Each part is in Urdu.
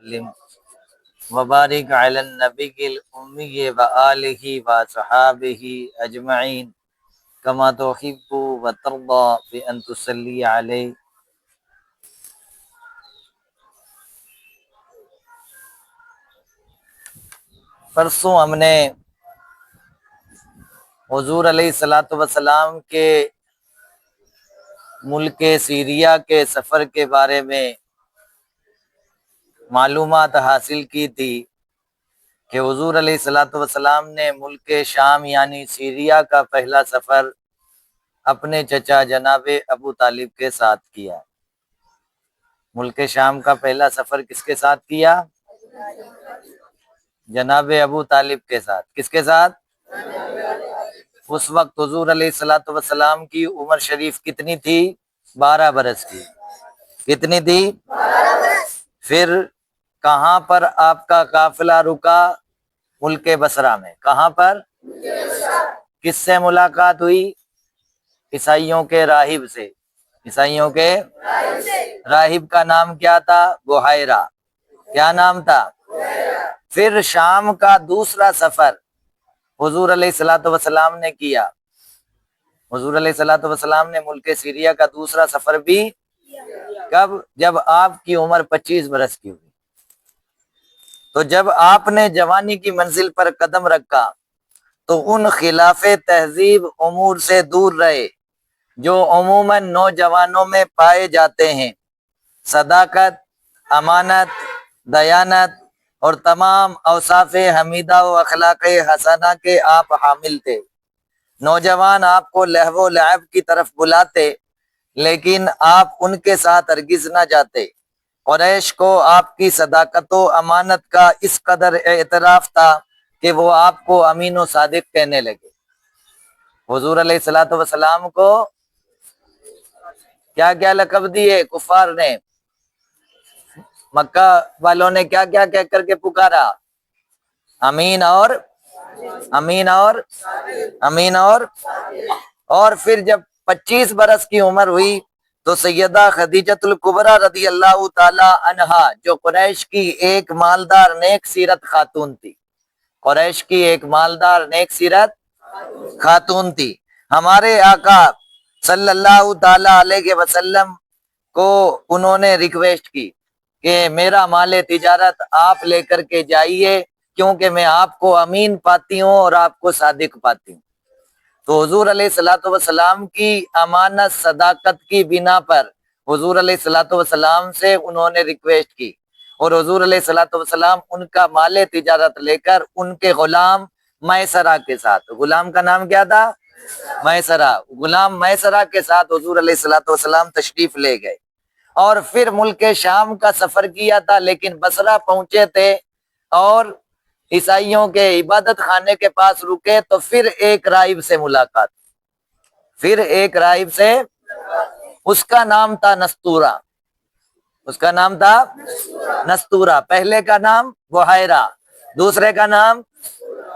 وسلم وبارک علی النبی الأمی وآلہ وصحابہ اجمعین کما تحب وترضی بأن تصلی علیہ۔ پرسوں ہم نے حضور علیہ الصلوۃ والسلام کے ملک سیریا کے سفر کے بارے میں معلومات حاصل کی تھی کہ حضور علیہ الصلوۃ والسلام نے ملک شام یعنی سیریا کا پہلا سفر اپنے چچا جناب ابو طالب کے ساتھ کیا۔ ملک شام کا پہلا سفر کس کے ساتھ کیا؟ جناب ابو طالب کے ساتھ۔ کس کے ساتھ؟ اس وقت حضور علیہ الصلوۃ والسلام کی عمر شریف کتنی تھی؟ 12 برس کی۔ کتنی تھی؟ پھر کہاں پر آپ کا قافلہ رکا؟ ملک بصرہ میں۔ کہاں پر؟ کس سے ملاقات ہوئی؟ عیسائیوں کے راہب سے۔ عیسائیوں کے راہب کا نام کیا تھا؟ بحیرہ۔ کیا نام تھا؟ پھر شام کا دوسرا سفر حضور علیہ الصلوۃ والسلام نے کیا۔ حضور علیہ الصلوۃ والسلام نے ملک سیریا کا دوسرا سفر بھی کب؟ جب آپ کی عمر 25 برس کی ہوئی۔ تو جب آپ نے جوانی کی منزل پر قدم رکھا تو ان خلاف تہذیب امور سے دور رہے جو عموماً نوجوانوں میں پائے جاتے ہیں۔ صداقت، امانت، دیانت اور تمام اوصاف حمیدہ و اخلاق حسنہ کے آپ حامل تھے۔ نوجوان آپ کو لہو و لعب کی طرف بلاتے لیکن آپ ان کے ساتھ ہرگز نہ جاتے۔ قریش کو آپ کی صداقت و امانت کا اس قدر اعتراف تھا کہ وہ آپ کو امین و صادق کہنے لگے۔ حضور علیہ الصلوۃ والسلام کو کیا کیا لقب دیے کفار نے؟ مکہ والوں نے کیا کیا کہہ کر کے پکارا؟ امین اور امین اور امین اور پھر جب 25 برس کی عمر ہوئی تو سیدہ خدیجۃ الکبریٰ رضی اللہ تعالی عنہا جو قریش کی ایک مالدار نیک سیرت خاتون تھی، قریش کی ایک مالدار نیک سیرت خاتون تھی، ہمارے آقا صلی اللہ تعالی علیہ وسلم کو انہوں نے ریکویسٹ کی کہ میرا مال تجارت آپ لے کر کے جائیے کیونکہ میں آپ کو امین پاتی ہوں اور آپ کو صادق پاتی ہوں۔ تو حضور علیہ الصلوۃ والسلام کی امانت صداقت کی بنا پر حضور علیہ الصلوۃ والسلام سے انہوں نے ریکویسٹ کی اور حضور علیہ الصلوۃ والسلام ان کا مال تجارت لے کر ان کے غلام میسرہ کے ساتھ، غلام کا نام کیا تھا؟ میسرہ، غلام میسرہ کے ساتھ حضور علیہ الصلوۃ والسلام تشریف لے گئے اور پھر ملک شام کا سفر کیا تھا لیکن بصرہ پہنچے تھے اور عیسائیوں کے عبادت خانے کے پاس رکے تو پھر ایک راہب سے ملاقات، پھر ایک راہب سے، اس کا نام تھا نستورہ، اس کا نام تھا نستورہ، پہلے کا نام بحیرہ، دوسرے کا نام،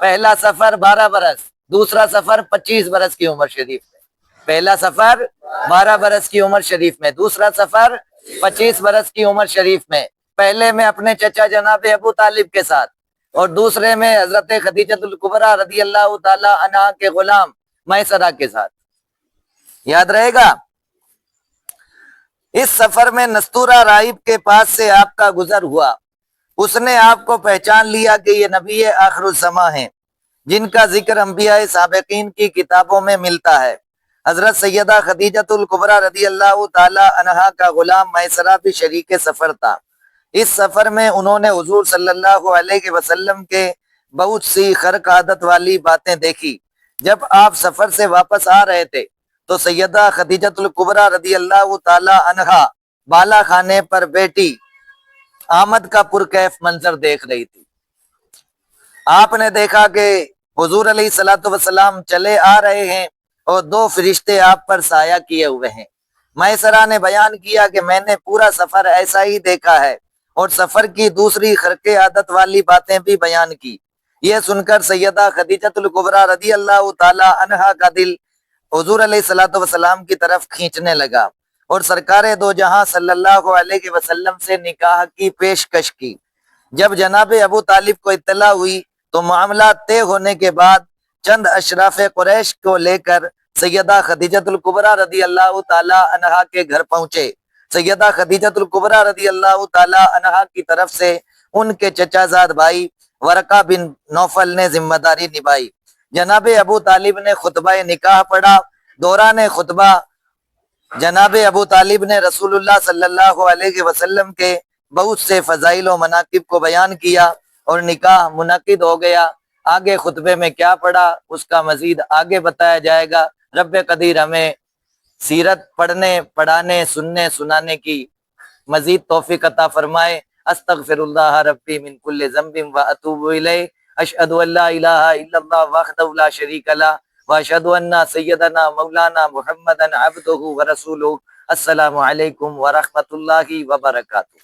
پہلا سفر 12 برس، دوسرا سفر 25 برس کی عمر شریف میں، پہلا سفر 12 برس کی عمر شریف میں، دوسرا سفر 25 برس کی عمر شریف میں، پہلے میں اپنے چچا جناب ابو طالب کے ساتھ اور دوسرے میں حضرت خدیجۃ الکبریٰ رضی اللہ تعالی عنہا کے غلام میسرہ کے ساتھ۔ یاد رہے گا؟ اس سفر میں نستورہ راہب کے پاس سے آپ کا گزر ہوا، اس نے آپ کو پہچان لیا کہ یہ نبی آخر الزماں ہیں جن کا ذکر انبیاء سابقین کی کتابوں میں ملتا ہے۔ حضرت سیدہ خدیجۃ الکبریٰ رضی اللہ تعالی عنہا کا غلام میسرہ بھی شریک سفر تھا۔ اس سفر میں انہوں نے حضور صلی اللہ علیہ وسلم کے بہت سی خرق عادت والی باتیں دیکھی۔ جب آپ سفر سے واپس آ رہے تھے تو سیدہ خدیجۃ الکبریٰ رضی اللہ تعالی عنہا بالا خانے پر بیٹھی آمد کا پرکیف منظر دیکھ رہی تھی۔ آپ نے دیکھا کہ حضور علیہ الصلوۃ والسلام چلے آ رہے ہیں اور 2 فرشتے آپ پر سایہ کیے ہوئے ہیں۔ میسرہ نے بیان کیا کہ میں نے پورا سفر ایسا ہی دیکھا ہے اور سفر کی دوسری خرق عادت والی باتیں بھی بیان کی۔ یہ سن کر سیدہ خدیجۃ الکبریٰ رضی اللہ تعالی عنہا کا دل حضور علیہ الصلوۃ والسلام کی طرف کھینچنے لگا اور سرکار دو جہاں صلی اللہ علیہ وسلم سے نکاح کی پیشکش کی۔ جب جناب ابو طالب کو اطلاع ہوئی تو معاملات طے ہونے کے بعد چند اشراف قریش کو لے کر سیدہ خدیجۃ الکبریٰ رضی اللہ تعالی عنہا کے گھر پہنچے۔ سیدہ خدیجۃ الکبریٰ رضی اللہ تعالی عنہا کی طرف سے ان کے چچا زاد بھائی ورقہ بن نوفل نے ذمہ داری نبھائی۔ جناب ابو طالب نے خطبہ نکاح پڑھا۔ دوران خطبہ جناب ابو طالب نے رسول اللہ صلی اللہ علیہ وسلم کے بہت سے فضائل و مناقب کو بیان کیا اور نکاح منعقد ہو گیا۔ آگے خطبے میں کیا پڑھا اس کا مزید آگے بتایا جائے گا۔ رب قدیر ہمیں سیرت پڑھنے، پڑھانے، سننے، سنانے کی مزید توفیق عطا فرمائے۔ استغفر اللہ ربی من کل ذنب واتوب الیہ، اشہد ان لا الہ الا اللہ وحدہ لا شریک لہ واشہد ان سیدنا مولانا محمدا عبدہ ورسولہ۔ السلام علیکم ورحمۃ اللہ وبرکاتہ۔